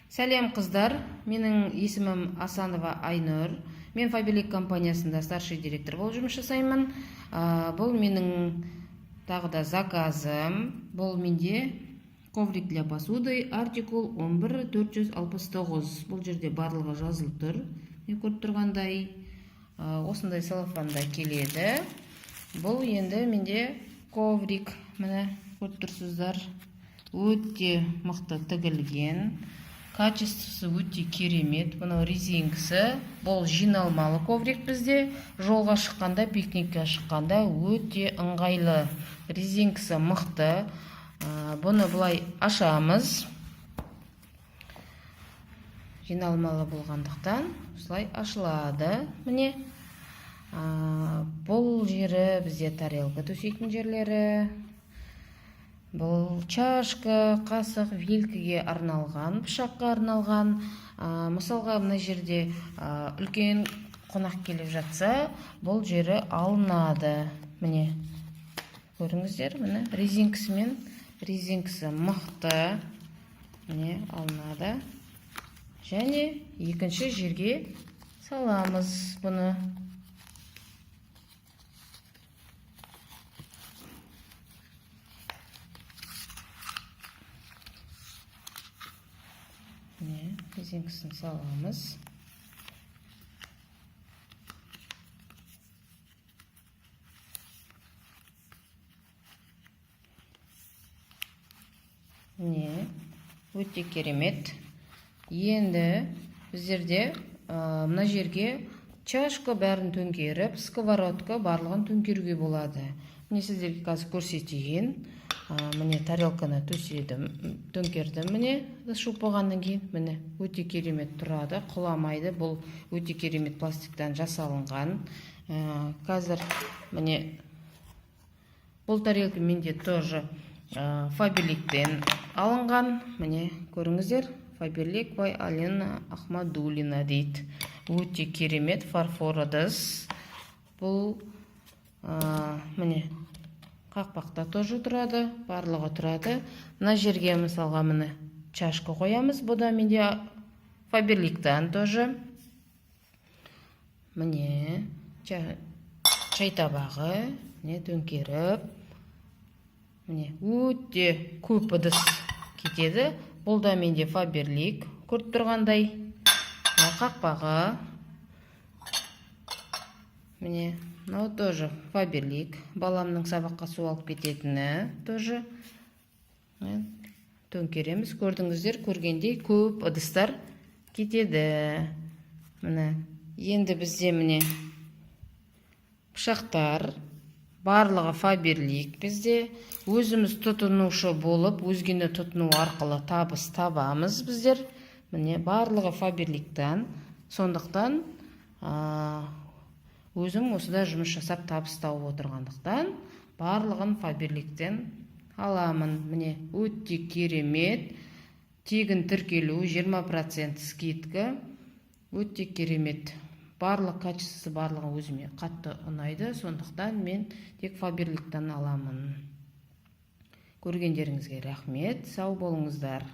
Сәлем қыздар, менің есімім Асанова Айнұр. Мен Фаберлик компаниясында старший директор болып жұмыс жасаймын. Бұл менің тағы да заказым. Бұл менде коврик для посуды артикул 11469. Бұл жерде барлығы жазылып тұр. Мен көріп тұрғандай осындай салафанда келеді. Бұл енді менде коврик, міне көріп тұрсыздар, өте мықты тігілген. Качествосы өте керемет. Бұны резинкасы. Бұл жиналмалы коврик бізде. Жолға шыққанда, пикникке шыққанда өте ыңғайлы. Резинкасы мықты. Бұны бұлай ашамыз. Жиналмалы болғандықтан осылай ашылады. Міне. Бұл жері бізде тарелка төсейтін жерлері. Бұл чашка, қасық, вилкіге арналған, пышаққа арналған. Мысалға мына жерде үлкен қонақ келіп жатса, бұл жері алынады. Міне, көріңіздер, міне резинкасы мықты. Міне, алынады. Және екінші жерге саламыз бұны. Резинкасын саламыз. Өте керемет. Енді біздерде мына жерге чашка бәрін төңкеріп, сковородка барлығын төңкеруге болады. Міне сіздерге қазір көрсетейін. Міне тарелканы төңкердім. Міне шуып болғаннан кейін міне өте керемет тұрады, құламайды. Бұл өте керемет пластиктан жасалынған. Қазір міне бұл тарелка менде тоже Фаберликтен алынған. Міне көріңіздер, Фаберлик бай Алена Ахмадулина дейді. Өте керемет фарфор ыдыс. Бұл міне қақпақта тоже тұрады, барлығы тұрады. Мына жерге мысалға міне чашка қоямыз. Бұл да менде Фаберликтен тоже. Міне чай табағы, міне төңкеріп. Міне өте көп ыдыс кетеді. Бұл да менде Фаберлик, көріп тұрғандай. Қақпағы. Міне мынау тоже Фаберлик. Баламның сабаққа су алып кететіні тоже. Төңкереміз. Көрдіңіздер, көргендей көп ыдыстар кетеді. Міне енді бізде міне пышақтар барлығы Фаберлик. Бізде өзіміз тұтынушы болып, өзгені тұтыну арқылы табыс табамыз біздер. Міне барлығы Фаберликтен. Сондықтан өзім осыда жұмыс жасап табыс тауып отырғандықтан барлығын Фаберликтен аламын. Міне өте керемет. Тегін тіркелу, 20% скидка. Өте керемет. Барлық качествосы барлығы өзіме қатты ұнайды. Сондықтан мен тек Фаберликтен аламын. Көргендеріңізге рахмет. Сау болыңыздар.